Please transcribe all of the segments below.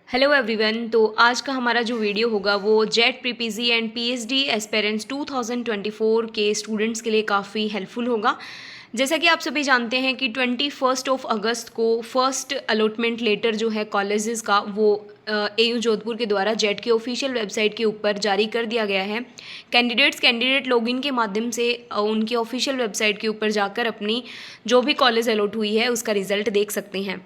Hello everyone. तो आज का हमारा जो वीडियो होगा वो जेट प्रीपीजी एंड पीएचडी एस्पेरेंट्स 2024 के स्टूडेंट्स के लिए काफ़ी हेल्पफुल होगा। जैसा कि आप सभी जानते हैं कि 21 अगस्त को फर्स्ट अलॉटमेंट लेटर जो है कॉलेजेस का वो एयू जोधपुर के द्वारा जेट की ऑफिशियल वेबसाइट के ऊपर जारी कर दिया गया है। कैंडिडेट लॉगिन के माध्यम से उनकी ऑफिशियल वेबसाइट के ऊपर जाकर अपनी जो भी कॉलेज अलॉट हुई है उसका रिजल्ट देख सकते हैं।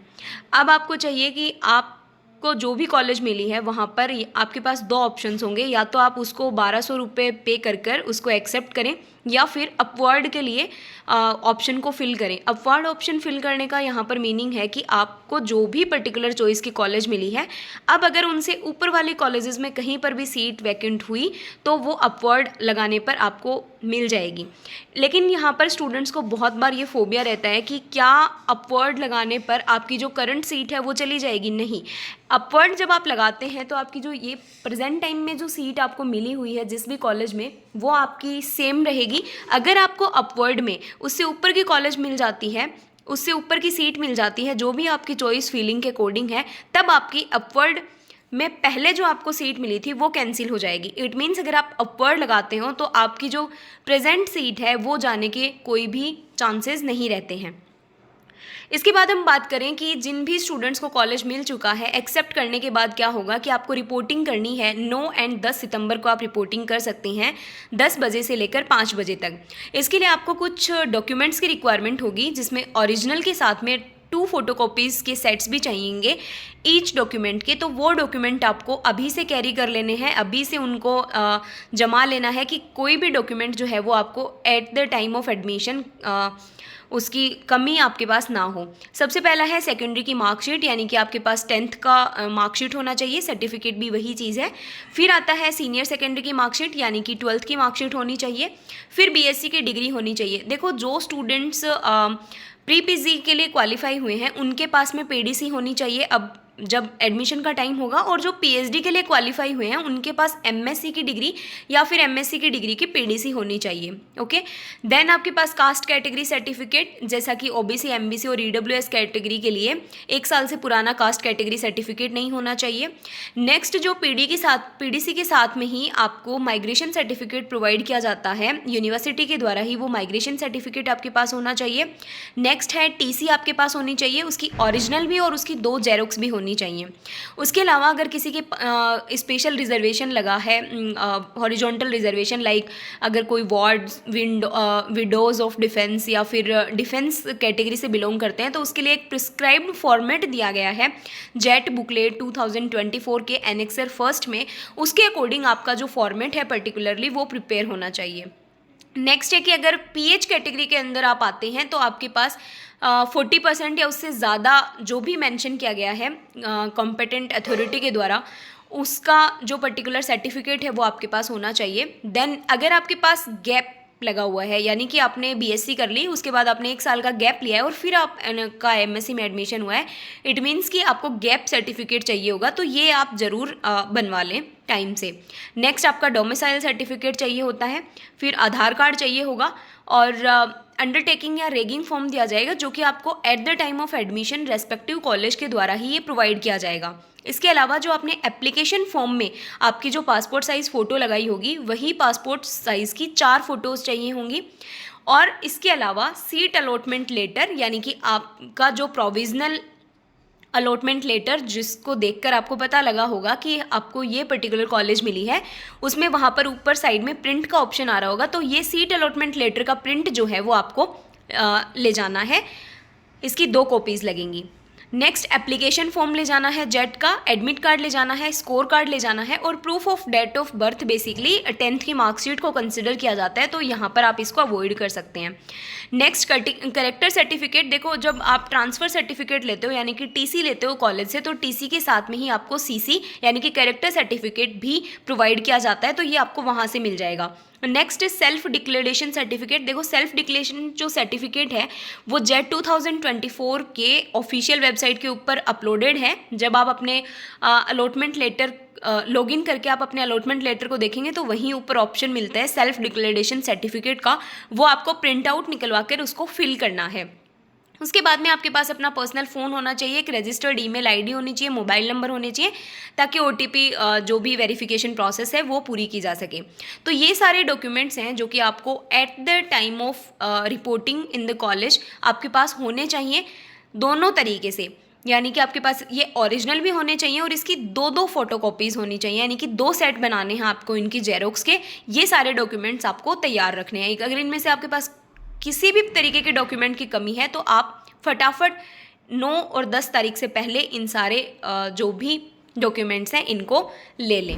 अब आपको चाहिए कि आप को जो भी कॉलेज मिली है वहाँ पर आपके पास दो ऑप्शंस होंगे, या तो आप उसको 1200 रुपये पे कर उसको एक्सेप्ट करें या फिर अपवर्ड के लिए ऑप्शन को फिल करें। अपवर्ड ऑप्शन फिल करने का यहाँ पर मीनिंग है कि आपको जो भी पर्टिकुलर चॉइस की कॉलेज मिली है, अब अगर उनसे ऊपर वाले कॉलेजेस में कहीं पर भी सीट वैकेंट हुई तो वो अपवर्ड लगाने पर आपको मिल जाएगी। लेकिन यहाँ पर स्टूडेंट्स को बहुत बार ये फोबिया रहता है कि क्या अपवर्ड लगाने पर आपकी जो करंट सीट है वो चली जाएगी। नहीं, अपवर्ड जब आप लगाते हैं तो आपकी जो ये प्रेजेंट टाइम में जो सीट आपको मिली हुई है जिस भी कॉलेज में, वो आपकी सेम रहेगी। अगर आपको अपवर्ड में उससे ऊपर की कॉलेज मिल जाती है, उससे ऊपर की सीट मिल जाती है जो भी आपकी चॉइस फीलिंग के अकॉर्डिंग है, तब आपकी अपवर्ड में पहले जो आपको सीट मिली थी वो कैंसिल हो जाएगी। इट मीन्स अगर आप अपवर्ड लगाते हो तो आपकी जो प्रेजेंट सीट है वो जाने के कोई भी चांसेस नहीं रहते हैं। इसके बाद हम बात करें कि जिन भी स्टूडेंट्स को कॉलेज मिल चुका है, एक्सेप्ट करने के बाद क्या होगा कि आपको रिपोर्टिंग करनी है। 9 एंड 10 सितंबर को आप रिपोर्टिंग कर सकते हैं 10 बजे से लेकर 5 बजे तक। इसके लिए आपको कुछ डॉक्यूमेंट्स की रिक्वायरमेंट होगी, जिसमें ओरिजिनल के साथ में 2 फोटोकॉपीज़ के सेट्स भी चाहिएंगे ईच डॉक्यूमेंट के। तो वो डॉक्यूमेंट आपको अभी से कैरी कर लेने हैं, अभी से उनको जमा लेना है कि कोई भी डॉक्यूमेंट जो है वो आपको at the time of admission उसकी कमी आपके पास ना हो। सबसे पहला है सेकेंडरी की मार्कशीट, यानी कि आपके पास 10th का मार्कशीट होना चाहिए, सर्टिफिकेट भी वही चीज़ है। फिर आता है सीनियर सेकेंडरी की मार्कशीट, यानी कि 12th की मार्कशीट होनी चाहिए। फिर बीएससी की डिग्री होनी चाहिए। देखो, जो स्टूडेंट्स प्री पीजी के लिए क्वालिफाई हुए हैं उनके पास में पीडीसी होनी चाहिए अब जब एडमिशन का टाइम होगा, और जो पीएचडी के लिए क्वालिफाई हुए हैं उनके पास एमएससी की डिग्री या फिर एमएससी की डिग्री की पीडीसी होनी चाहिए। ओके, देन आपके पास कास्ट कैटेगरी सर्टिफिकेट, जैसा कि ओबीसी, एमबीसी और ईडब्ल्यूएस कैटेगरी के लिए 1 साल से पुराना कास्ट कैटेगरी सर्टिफिकेट नहीं होना चाहिए। नेक्स्ट, जो पीडीसी के साथ में ही आपको माइग्रेशन सर्टिफिकेट प्रोवाइड किया जाता है यूनिवर्सिटी के द्वारा ही, वो माइग्रेशन सर्टिफिकेट आपके पास होना चाहिए। नेक्स्ट है टीसी आपके पास होनी चाहिए, उसकी ओरिजिनल भी और उसकी 2 जेरोक्स भी होनी चाहिए। उसके अलावा अगर किसी के स्पेशल रिजर्वेशन लगा है, हॉरिजॉन्टल रिजर्वेशन, लाइक अगर कोई वार्ड्स विडोज ऑफ डिफेंस या फिर डिफेंस कैटेगरी से बिलोंग करते हैं, तो उसके लिए एक प्रिस्क्राइब्ड फॉर्मेट दिया गया है जेट बुकलेट 2024 के एनेक्सर फर्स्ट में। उसके अकॉर्डिंग आपका जो फॉर्मेट है पर्टिकुलरली वो प्रिपेयर होना चाहिए। नेक्स्ट है कि अगर पीएच कैटेगरी के अंदर आप आते हैं तो आपके पास 40% या उससे ज़्यादा जो भी मेंशन किया गया है कॉम्पिटेंट अथॉरिटी के द्वारा, उसका जो पर्टिकुलर सर्टिफिकेट है वो आपके पास होना चाहिए। देन अगर आपके पास गैप लगा हुआ है, यानी कि आपने बीएससी कर ली, उसके बाद आपने 1 साल का गैप लिया है और फिर आप का एमएससी में एडमिशन हुआ है, इट मीन्स कि आपको गैप सर्टिफिकेट चाहिए होगा, तो ये आप ज़रूर बनवा लें टाइम से। नेक्स्ट, आपका डोमिसाइल सर्टिफिकेट चाहिए होता है। फिर आधार कार्ड चाहिए होगा, और अंडरटेकिंग या रेगिंग फॉर्म दिया जाएगा, जो कि आपको at the time of admission respective college के द्वारा ही ये प्रोवाइड किया जाएगा। इसके अलावा जो आपने एप्लीकेशन फॉर्म में आपकी जो पासपोर्ट साइज़ फ़ोटो लगाई होगी, वही पासपोर्ट साइज़ की 4 फोटोज़ चाहिए होंगी। और इसके अलावा सीट अलॉटमेंट लेटर, यानी कि आपका जो प्रोविजनल अलॉटमेंट लेटर, जिसको देखकर आपको पता लगा होगा कि आपको ये पर्टिकुलर कॉलेज मिली है, उसमें वहाँ पर ऊपर साइड में प्रिंट का ऑप्शन आ रहा होगा, तो ये सीट अलॉटमेंट लेटर का प्रिंट जो है वो आपको ले जाना है। इसकी 2 कॉपीज़ लगेंगी। नेक्स्ट, एप्लीकेशन फॉर्म ले जाना है जेट का, एडमिट कार्ड ले जाना है, स्कोर कार्ड ले जाना है, और proof of date of birth. Basically 10th की मार्कशीट को कंसिडर किया जाता है, तो यहाँ पर आप इसको अवॉइड कर सकते हैं। Next, character certificate. देखो, जब आप ट्रांसफ़र सर्टिफिकेट लेते हो यानी कि टीसी लेते हो कॉलेज से, तो टीसी के साथ में ही आपको सीसी यानी कि करेक्टर सर्टिफिकेट भी प्रोवाइड किया जाता है, तो ये आपको वहाँ से मिल जाएगा। Next self declaration certificate. देखो, सेल्फ डिक्लेरेशन जो सर्टिफिकेट है वो जेट 2024 के ऑफिशियल वेबसाइट के ऊपर अपलोडेड है। जब आप अपने अलॉटमेंट लेटर लॉगिन करके आप अपने अलॉटमेंट लेटर को देखेंगे तो वहीं ऊपर ऑप्शन मिलता है सेल्फ डिक्लेरेशन सर्टिफिकेट का, वो आपको प्रिंट आउट निकलवा कर उसको फिल करना है। उसके बाद में आपके पास अपना पर्सनल फ़ोन होना चाहिए, एक रजिस्टर्ड ईमेल आईडी होनी चाहिए, मोबाइल नंबर होने चाहिए, ताकि ओटीपी जो भी वेरिफिकेशन प्रोसेस है वो पूरी की जा सके। तो ये सारे डॉक्यूमेंट्स हैं जो कि आपको at the time of reporting in the college आपके पास होने चाहिए, दोनों तरीके से। यानी कि आपके पास ये ओरिजिनल भी होने चाहिए और इसकी दो फोटोकॉपीज़ होनी चाहिए, यानी कि 2 सेट बनाने हैं आपको इनकी जेरोक्स के। ये सारे डॉक्यूमेंट्स आपको तैयार रखने हैं। अगर इनमें से आपके पास किसी भी तरीके के डॉक्यूमेंट की कमी है तो आप फटाफट 9 और 10 तारीख से पहले इन सारे जो भी डॉक्यूमेंट्स हैं इनको ले लें।